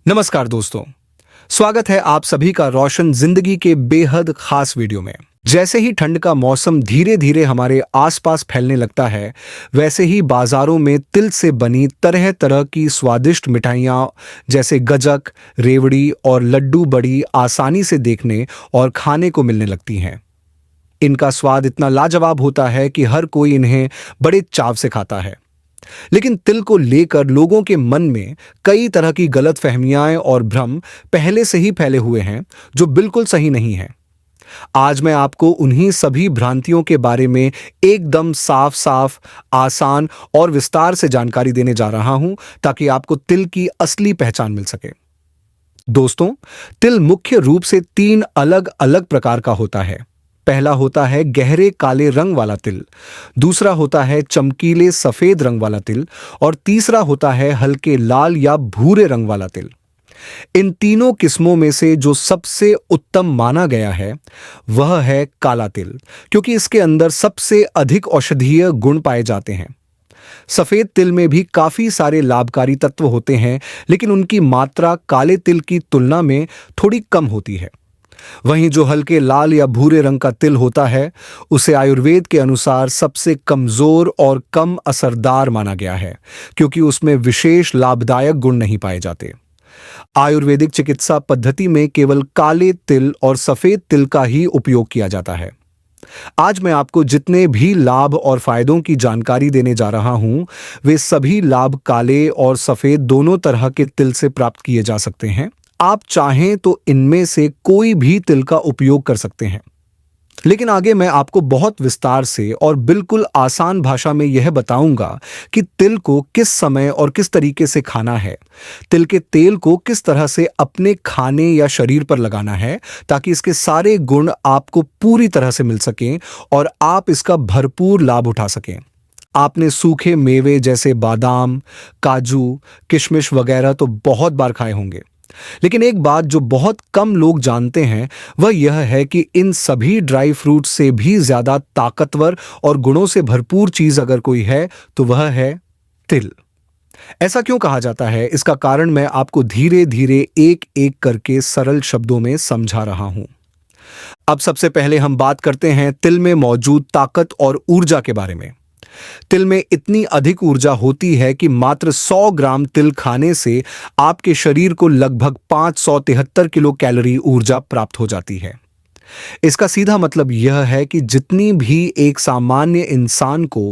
नमस्कार दोस्तों, स्वागत है आप सभी का रोशन जिंदगी के बेहद खास वीडियो में। जैसे ही ठंड का मौसम धीरे धीरे हमारे आसपास फैलने लगता है, वैसे ही बाजारों में तिल से बनी तरह तरह की स्वादिष्ट मिठाइयाँ जैसे गजक, रेवड़ी और लड्डू बड़ी आसानी से देखने और खाने को मिलने लगती हैं। इनका स्वाद इतना लाजवाब होता है कि हर कोई इन्हें बड़े चाव से खाता है। लेकिन तिल को लेकर लोगों के मन में कई तरह की गलतफहमियां और भ्रम पहले से ही फैले हुए हैं, जो बिल्कुल सही नहीं है। आज मैं आपको उन्हीं सभी भ्रांतियों के बारे में एकदम साफ साफ, आसान और विस्तार से जानकारी देने जा रहा हूं, ताकि आपको तिल की असली पहचान मिल सके। दोस्तों, तिल मुख्य रूप से तीन अलग अलग प्रकार का होता है। पहला होता है गहरे काले रंग वाला तिल, दूसरा होता है चमकीले सफेद रंग वाला तिल और तीसरा होता है हल्के लाल या भूरे रंग वाला तिल। इन तीनों किस्मों में से जो सबसे उत्तम माना गया है वह है काला तिल, क्योंकि इसके अंदर सबसे अधिक औषधीय गुण पाए जाते हैं। सफेद तिल में भी काफी सारे लाभकारी तत्व होते हैं, लेकिन उनकी मात्रा काले तिल की तुलना में थोड़ी कम होती है। वहीं जो हल्के लाल या भूरे रंग का तिल होता है, उसे आयुर्वेद के अनुसार सबसे कमजोर और कम असरदार माना गया है, क्योंकि उसमें विशेष लाभदायक गुण नहीं पाए जाते। आयुर्वेदिक चिकित्सा पद्धति में केवल काले तिल और सफेद तिल का ही उपयोग किया जाता है। आज मैं आपको जितने भी लाभ और फायदों की जानकारी देने जा रहा हूं, वे सभी लाभ काले और सफेद दोनों तरह के तिल से प्राप्त किए जा सकते हैं। आप चाहें तो इनमें से कोई भी तिल का उपयोग कर सकते हैं। लेकिन आगे मैं आपको बहुत विस्तार से और बिल्कुल आसान भाषा में यह बताऊंगा कि तिल को किस समय और किस तरीके से खाना है, तिल के तेल को किस तरह से अपने खाने या शरीर पर लगाना है, ताकि इसके सारे गुण आपको पूरी तरह से मिल सकें और आप इसका भरपूर लाभ उठा सकें। आपने सूखे मेवे जैसे बादाम, काजू, किशमिश वगैरह तो बहुत बार खाए होंगे, लेकिन एक बात जो बहुत कम लोग जानते हैं वह यह है कि इन सभी ड्राई फ्रूट से भी ज्यादा ताकतवर और गुणों से भरपूर चीज अगर कोई है तो वह है तिल। ऐसा क्यों कहा जाता है, इसका कारण मैं आपको धीरे धीरे एक एक करके सरल शब्दों में समझा रहा हूं। अब सबसे पहले हम बात करते हैं तिल में मौजूद ताकत और ऊर्जा के बारे में। तिल में इतनी अधिक ऊर्जा होती है कि मात्र 100 ग्राम तिल खाने से आपके शरीर को लगभग 573 किलो कैलोरी ऊर्जा प्राप्त हो जाती है। इसका सीधा मतलब यह है कि जितनी भी एक सामान्य इंसान को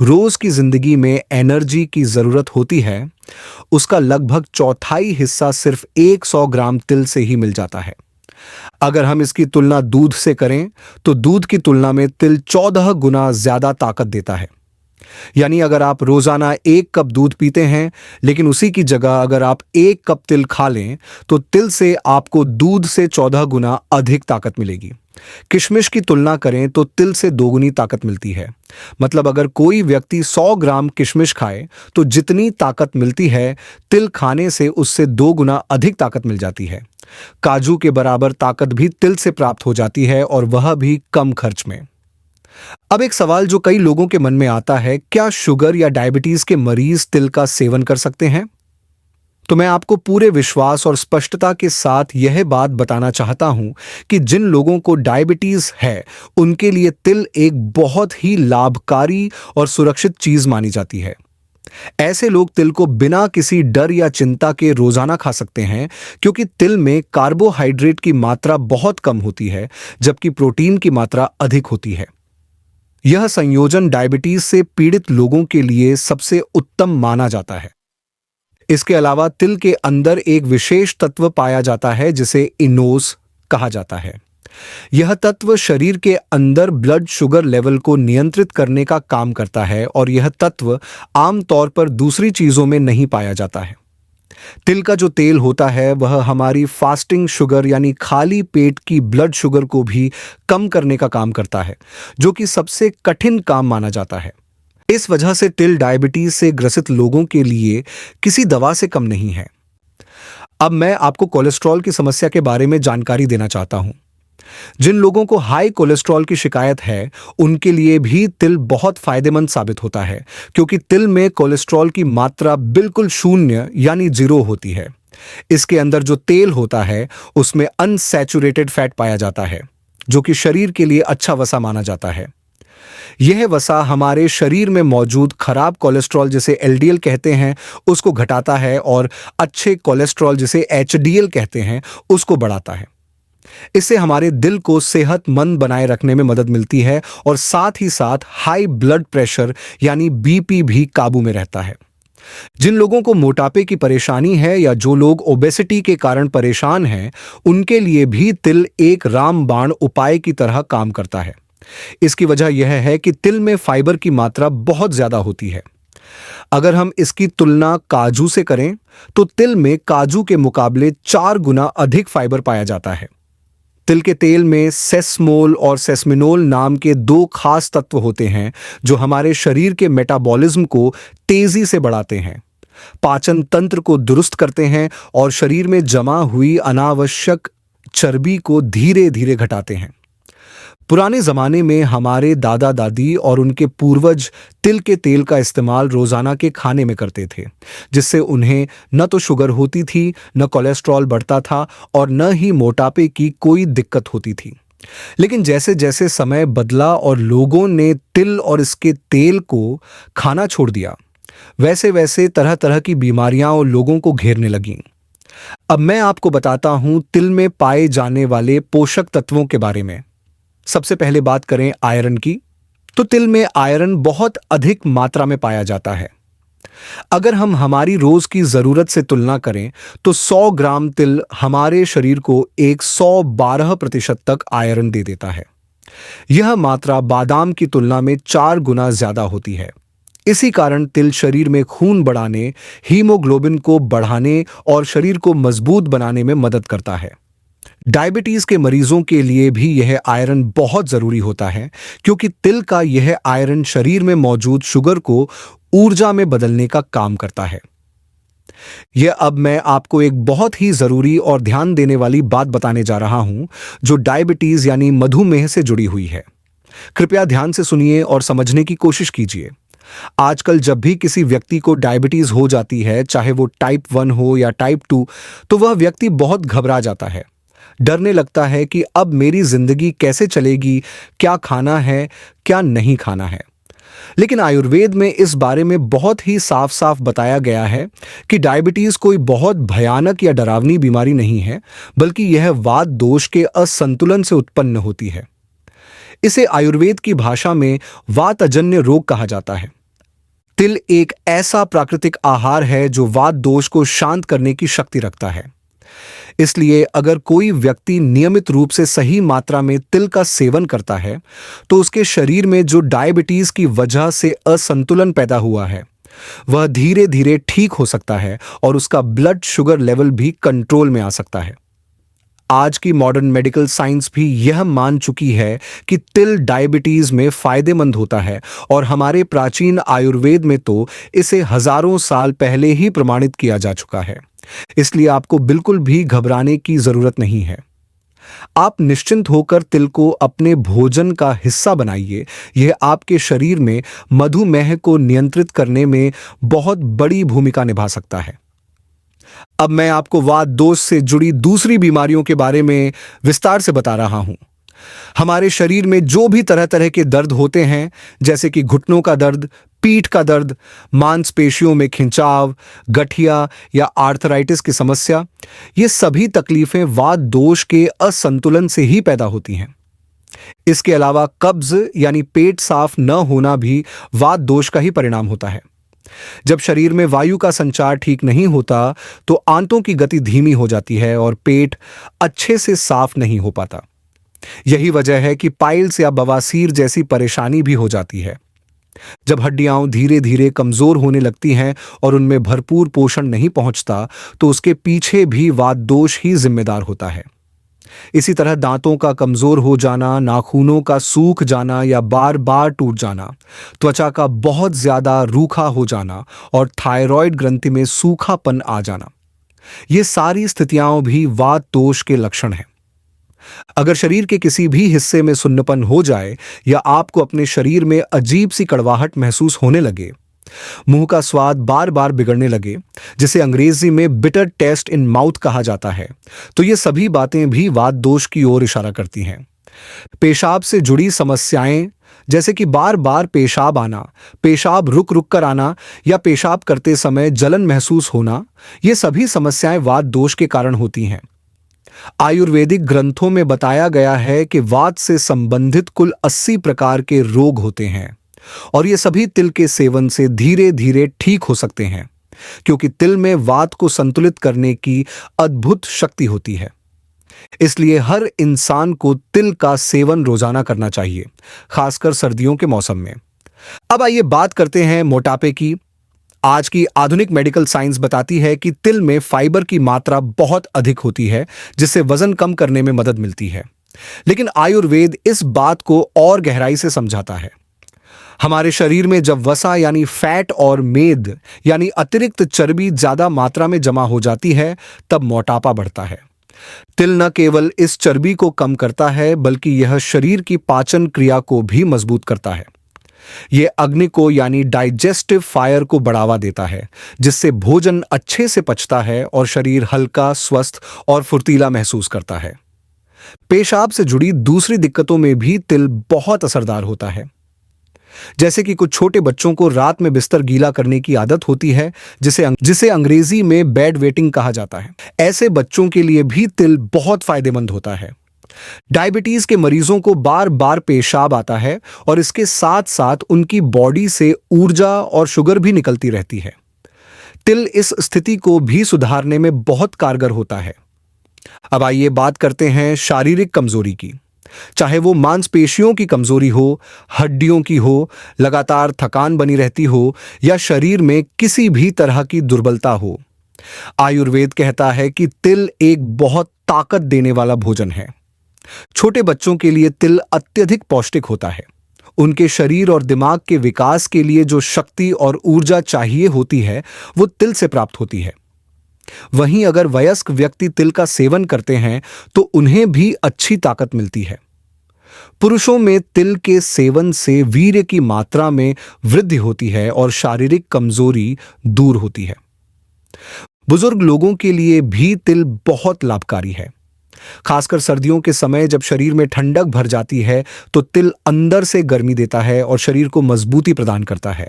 रोज की जिंदगी में एनर्जी की जरूरत होती है, उसका लगभग चौथाई हिस्सा सिर्फ 100 ग्राम तिल से ही मिल जाता है। अगर हम इसकी तुलना दूध से करें तो दूध की तुलना में तिल 14 गुना ज्यादा ताकत देता है। यानी अगर आप रोजाना 1 कप दूध पीते हैं, लेकिन उसी की जगह अगर आप 1 कप तिल खा लें, तो तिल से आपको दूध से 14 गुना अधिक ताकत मिलेगी। किशमिश की तुलना करें तो तिल से 2 गुनी ताकत मिलती है। मतलब अगर कोई व्यक्ति 100 ग्राम किशमिश खाए तो जितनी ताकत मिलती है, तिल खाने से उससे 2 गुना अधिक ताकत मिल जाती है। काजू के बराबर ताकत भी तिल से प्राप्त हो जाती है, और वह भी कम खर्च में। अब एक सवाल जो कई लोगों के मन में आता है, क्या शुगर या डायबिटीज के मरीज तिल का सेवन कर सकते हैं? तो मैं आपको पूरे विश्वास और स्पष्टता के साथ यह बात बताना चाहता हूं कि जिन लोगों को डायबिटीज है, उनके लिए तिल एक बहुत ही लाभकारी और सुरक्षित चीज मानी जाती है। ऐसे लोग तिल को बिना किसी डर या चिंता के रोजाना खा सकते हैं, क्योंकि तिल में कार्बोहाइड्रेट की मात्रा बहुत कम होती है, जबकि प्रोटीन की मात्रा अधिक होती है। यह संयोजन डायबिटीज से पीड़ित लोगों के लिए सबसे उत्तम माना जाता है। इसके अलावा तिल के अंदर एक विशेष तत्व पाया जाता है जिसे इनोस कहा जाता है। यह तत्व शरीर के अंदर ब्लड शुगर लेवल को नियंत्रित करने का काम करता है, और यह तत्व आमतौर पर दूसरी चीजों में नहीं पाया जाता है। तिल का जो तेल होता है वह हमारी फास्टिंग शुगर यानी खाली पेट की ब्लड शुगर को भी कम करने का काम करता है, जो कि सबसे कठिन काम माना जाता है। इस वजह से तिल डायबिटीज से ग्रसित लोगों के लिए किसी दवा से कम नहीं है। अब मैं आपको कोलेस्ट्रॉल की समस्या के बारे में जानकारी देना चाहता हूं। जिन लोगों को हाई कोलेस्ट्रॉल की शिकायत है, उनके लिए भी तिल बहुत फायदेमंद साबित होता है, क्योंकि तिल में कोलेस्ट्रॉल की मात्रा बिल्कुल शून्य यानी 0 होती है। इसके अंदर जो तेल होता है उसमें अनसैचुरेटेड फैट पाया जाता है, जो कि शरीर के लिए अच्छा वसा माना जाता है। यह वसा हमारे शरीर में मौजूद खराब कोलेस्ट्रॉल, जिसे एलडीएल कहते हैं, उसको घटाता है और अच्छे कोलेस्ट्रॉल, जिसे एचडीएल कहते हैं, उसको बढ़ाता है। इससे हमारे दिल को सेहतमंद बनाए रखने में मदद मिलती है और साथ ही साथ हाई ब्लड प्रेशर यानी बीपी भी काबू में रहता है। जिन लोगों को मोटापे की परेशानी है या जो लोग ओबेसिटी के कारण परेशान हैं, उनके लिए भी तिल एक रामबाण उपाय की तरह काम करता है। इसकी वजह यह है कि तिल में फाइबर की मात्रा बहुत ज्यादा होती है। अगर हम इसकी तुलना काजू से करें तो तिल में काजू के मुकाबले 4 गुना अधिक फाइबर पाया जाता है। तिल के तेल में सेसमोल और सेसमिनोल नाम के 2 खास तत्व होते हैं जो हमारे शरीर के मेटाबॉलिज्म को तेजी से बढ़ाते हैं, पाचन तंत्र को दुरुस्त करते हैं और शरीर में जमा हुई अनावश्यक चर्बी को धीरे धीरे घटाते हैं। पुराने जमाने में हमारे दादा दादी और उनके पूर्वज तिल के तेल का इस्तेमाल रोजाना के खाने में करते थे, जिससे उन्हें न तो शुगर होती थी, न कोलेस्ट्रॉल बढ़ता था और न ही मोटापे की कोई दिक्कत होती थी। लेकिन जैसे जैसे समय बदला और लोगों ने तिल और इसके तेल को खाना छोड़ दिया, वैसे वैसे तरह तरह की बीमारियां और लोगों को घेरने लगीं। अब मैं आपको बताता हूं तिल में पाए जाने वाले पोषक तत्वों के बारे में। सबसे पहले बात करें आयरन की, तो तिल में आयरन बहुत अधिक मात्रा में पाया जाता है। अगर हम हमारी रोज की जरूरत से तुलना करें तो 100 ग्राम तिल हमारे शरीर को 112% तक आयरन दे देता है। यह मात्रा बादाम की तुलना में 4 गुना ज्यादा होती है। इसी कारण तिल शरीर में खून बढ़ाने, हीमोग्लोबिन को बढ़ाने और शरीर को मजबूत बनाने में मदद करता है। डायबिटीज के मरीजों के लिए भी यह आयरन बहुत जरूरी होता है, क्योंकि तिल का यह आयरन शरीर में मौजूद शुगर को ऊर्जा में बदलने का काम करता है। यह अब मैं आपको एक बहुत ही जरूरी और ध्यान देने वाली बात बताने जा रहा हूं, जो डायबिटीज यानी मधुमेह से जुड़ी हुई है। कृपया ध्यान से सुनिए और समझने की कोशिश कीजिए। आजकल जब भी किसी व्यक्ति को डायबिटीज हो जाती है, चाहे वो टाइप 1 हो या टाइप 2, तो वह व्यक्ति बहुत घबरा जाता है, डरने लगता है कि अब मेरी जिंदगी कैसे चलेगी, क्या खाना है, क्या नहीं खाना है। लेकिन आयुर्वेद में इस बारे में बहुत ही साफ साफ बताया गया है कि डायबिटीज कोई बहुत भयानक या डरावनी बीमारी नहीं है, बल्कि यह वात दोष के असंतुलन से उत्पन्न होती है। इसे आयुर्वेद की भाषा में वातजन्य रोग कहा जाता है। तिल एक ऐसा प्राकृतिक आहार है जो वात दोष को शांत करने की शक्ति रखता है। इसलिए अगर कोई व्यक्ति नियमित रूप से सही मात्रा में तिल का सेवन करता है, तो उसके शरीर में जो डायबिटीज की वजह से असंतुलन पैदा हुआ है, वह धीरे धीरे ठीक हो सकता है और उसका ब्लड शुगर लेवल भी कंट्रोल में आ सकता है। आज की मॉडर्न मेडिकल साइंस भी यह मान चुकी है कि तिल डायबिटीज में फायदेमंद होता है और हमारे प्राचीन आयुर्वेद में तो इसे हजारों साल पहले ही प्रमाणित किया जा चुका है। इसलिए आपको बिल्कुल भी घबराने की जरूरत नहीं है। आप निश्चिंत होकर तिल को अपने भोजन का हिस्सा बनाइए। यह आपके शरीर में मधुमेह को नियंत्रित करने में बहुत बड़ी भूमिका निभा सकता है। अब मैं आपको वात दोष से जुड़ी दूसरी बीमारियों के बारे में विस्तार से बता रहा हूं। हमारे शरीर में जो भी तरह तरह के दर्द होते हैं, जैसे कि घुटनों का दर्द, पीठ का दर्द, मांसपेशियों में खिंचाव, गठिया या आर्थराइटिस की समस्या, ये सभी तकलीफें वात दोष के असंतुलन से ही पैदा होती हैं। इसके अलावा कब्ज यानी पेट साफ न होना भी वात दोष का ही परिणाम होता है। जब शरीर में वायु का संचार ठीक नहीं होता, तो आंतों की गति धीमी हो जाती है और पेट अच्छे से साफ नहीं हो पाता। यही वजह है कि पाइल्स या बवासीर जैसी परेशानी भी हो जाती है। जब हड्डियां धीरे धीरे कमजोर होने लगती हैं और उनमें भरपूर पोषण नहीं पहुंचता, तो उसके पीछे भी वात दोष ही जिम्मेदार होता है। इसी तरह दांतों का कमजोर हो जाना, नाखूनों का सूख जाना या बार बार टूट जाना, त्वचा का बहुत ज्यादा रूखा हो जाना और थायराइड ग्रंथि में सूखापन आ जाना, ये सारी स्थितियां भी वात दोष के लक्षण हैं। अगर शरीर के किसी भी हिस्से में सुन्नपन हो जाए या आपको अपने शरीर में अजीब सी कड़वाहट महसूस होने लगे, मुंह का स्वाद बार बार बिगड़ने लगे, जिसे अंग्रेजी में बिटर टेस्ट इन माउथ कहा जाता है, तो ये सभी बातें भी वात दोष की ओर इशारा करती हैं। पेशाब से जुड़ी समस्याएं जैसे कि बार बार पेशाब आना, पेशाब रुक रुक कर आना या पेशाब करते समय जलन महसूस होना, ये सभी समस्याएं वात दोष के कारण होती हैं। आयुर्वेदिक ग्रंथों में बताया गया है कि वात से संबंधित कुल 80 प्रकार के रोग होते हैं और ये सभी तिल के सेवन से धीरे धीरे ठीक हो सकते हैं, क्योंकि तिल में वात को संतुलित करने की अद्भुत शक्ति होती है। इसलिए हर इंसान को तिल का सेवन रोजाना करना चाहिए, खासकर सर्दियों के मौसम में। अब आइए बात करते हैं मोटापे की। आज की आधुनिक मेडिकल साइंस बताती है कि तिल में फाइबर की मात्रा बहुत अधिक होती है, जिससे वजन कम करने में मदद मिलती है। लेकिन आयुर्वेद इस बात को और गहराई से समझाता है। हमारे शरीर में जब वसा यानी फैट और मेद यानी अतिरिक्त चर्बी ज्यादा मात्रा में जमा हो जाती है, तब मोटापा बढ़ता है। तिल न केवल इस चर्बी को कम करता है, बल्कि यह शरीर की पाचन क्रिया को भी मजबूत करता है। यह अग्नि को यानी डाइजेस्टिव फायर को बढ़ावा देता है, जिससे भोजन अच्छे से पचता है और शरीर हल्का, स्वस्थ और फुर्तीला महसूस करता है। पेशाब से जुड़ी दूसरी दिक्कतों में भी तिल बहुत असरदार होता है। जैसे कि कुछ छोटे बच्चों को रात में बिस्तर गीला करने की आदत होती है, जिसे अंग्रेजी में बेड वेटिंग कहा जाता है। ऐसे बच्चों के लिए भी तिल बहुत फायदेमंद होता है। डायबिटीज के मरीजों को बार बार पेशाब आता है और इसके साथ साथ उनकी बॉडी से ऊर्जा और शुगर भी निकलती रहती है। तिल इस स्थिति को भी सुधारने में बहुत कारगर होता है। अब आइए बात करते हैं शारीरिक कमजोरी की। चाहे वो मांसपेशियों की कमजोरी हो, हड्डियों की हो, लगातार थकान बनी रहती हो या शरीर में किसी भी तरह की दुर्बलता हो, आयुर्वेद कहता है कि तिल एक बहुत ताकत देने वाला भोजन है। छोटे बच्चों के लिए तिल अत्यधिक पौष्टिक होता है। उनके शरीर और दिमाग के विकास के लिए जो शक्ति और ऊर्जा चाहिए होती है, वो तिल से प्राप्त होती है। वहीं अगर वयस्क व्यक्ति तिल का सेवन करते हैं तो उन्हें भी अच्छी ताकत मिलती है। पुरुषों में तिल के सेवन से वीर्य की मात्रा में वृद्धि होती है और शारीरिक कमजोरी दूर होती है। बुजुर्ग लोगों के लिए भी तिल बहुत लाभकारी है। खासकर सर्दियों के समय जब शरीर में ठंडक भर जाती है, तो तिल अंदर से गर्मी देता है और शरीर को मजबूती प्रदान करता है।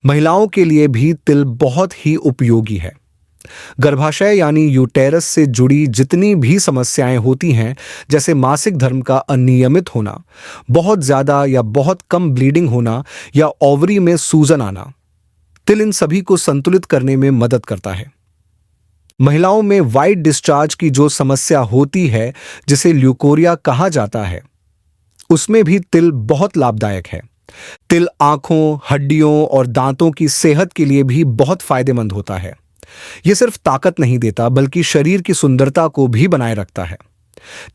महिलाओं के लिए भी तिल बहुत ही उपयोगी है। गर्भाशय यानी यूटेरस से जुड़ी जितनी भी समस्याएं होती हैं, जैसे मासिक धर्म का अनियमित होना, बहुत ज्यादा या बहुत कम ब्लीडिंग होना या ओवरी में सूजन आना, तिल इन सभी को संतुलित करने में मदद करता है। महिलाओं में वाइट डिस्चार्ज की जो समस्या होती है, जिसे ल्यूकोरिया कहा जाता है, उसमें भी तिल बहुत लाभदायक है। तिल आंखों, हड्डियों और दांतों की सेहत के लिए भी बहुत फायदेमंद होता है। यह सिर्फ ताकत नहीं देता, बल्कि शरीर की सुंदरता को भी बनाए रखता है।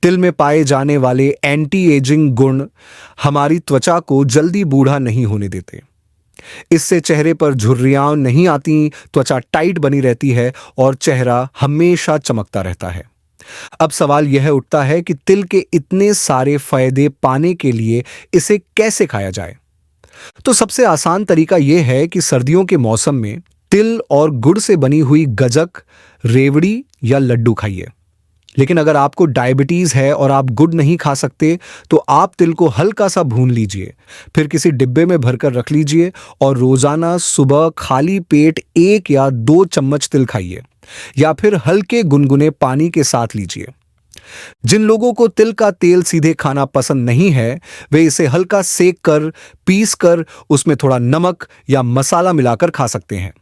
तिल में पाए जाने वाले एंटी एजिंग गुण हमारी त्वचा को जल्दी बूढ़ा नहीं होने देते। इससे चेहरे पर झुर्रियां नहीं आती, त्वचा टाइट बनी रहती है और चेहरा हमेशा चमकता रहता है। अब सवाल यह उठता है कि तिल के इतने सारे फायदे पाने के लिए इसे कैसे खाया जाए। तो सबसे आसान तरीका यह है कि सर्दियों के मौसम में तिल और गुड़ से बनी हुई गजक, रेवड़ी या लड्डू खाइए। लेकिन अगर आपको डायबिटीज है और आप गुड़ नहीं खा सकते, तो आप तिल को हल्का सा भून लीजिए, फिर किसी डिब्बे में भरकर रख लीजिए और रोजाना सुबह खाली पेट 1 या 2 चम्मच तिल खाइए या फिर हल्के गुनगुने पानी के साथ लीजिए। जिन लोगों को तिल का तेल सीधे खाना पसंद नहीं है, वे इसे हल्का सेक कर, पीस कर उसमें थोड़ा नमक या मसाला मिलाकर खा सकते हैं।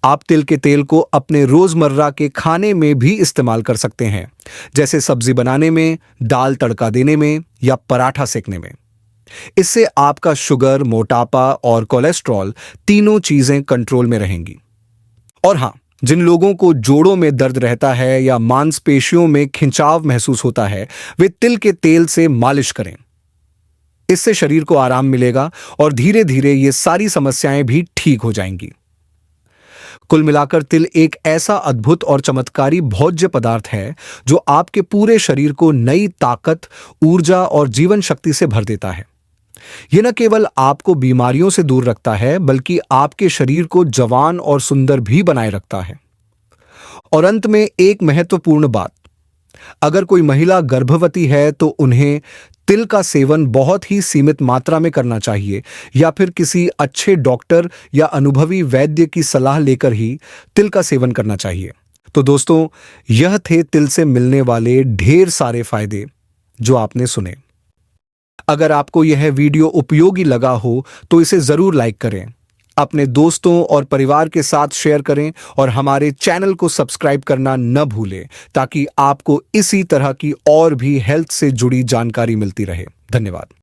आप तिल के तेल को अपने रोजमर्रा के खाने में भी इस्तेमाल कर सकते हैं, जैसे सब्जी बनाने में, दाल तड़का देने में या पराठा सेकने में। इससे आपका शुगर, मोटापा और कोलेस्ट्रॉल तीनों चीजें कंट्रोल में रहेंगी। और हां, जिन लोगों को जोड़ों में दर्द रहता है या मांसपेशियों में खिंचाव महसूस होता है, वे तिल के तेल से मालिश करें। इससे शरीर को आराम मिलेगा और धीरे धीरे ये सारी समस्याएं भी ठीक हो जाएंगी। कुल मिलाकर तिल एक ऐसा अद्भुत और चमत्कारी भोज्य पदार्थ है जो आपके पूरे शरीर को नई ताकत, ऊर्जा और जीवन शक्ति से भर देता है। ये न केवल आपको बीमारियों से दूर रखता है, बल्कि आपके शरीर को जवान और सुंदर भी बनाए रखता है। और अंत में एक महत्वपूर्ण बात, अगर कोई महिला गर्भवती है तो उन्हें तिल का सेवन बहुत ही सीमित मात्रा में करना चाहिए, या फिर किसी अच्छे डॉक्टर या अनुभवी वैद्य की सलाह लेकर ही तिल का सेवन करना चाहिए। तो दोस्तों, यह थे तिल से मिलने वाले ढेर सारे फायदे जो आपने सुने। अगर आपको यह वीडियो उपयोगी लगा हो तो इसे जरूर लाइक करें, अपने दोस्तों और परिवार के साथ शेयर करें और हमारे चैनल को सब्सक्राइब करना न भूलें, ताकि आपको इसी तरह की और भी हेल्थ से जुड़ी जानकारी मिलती रहे। धन्यवाद।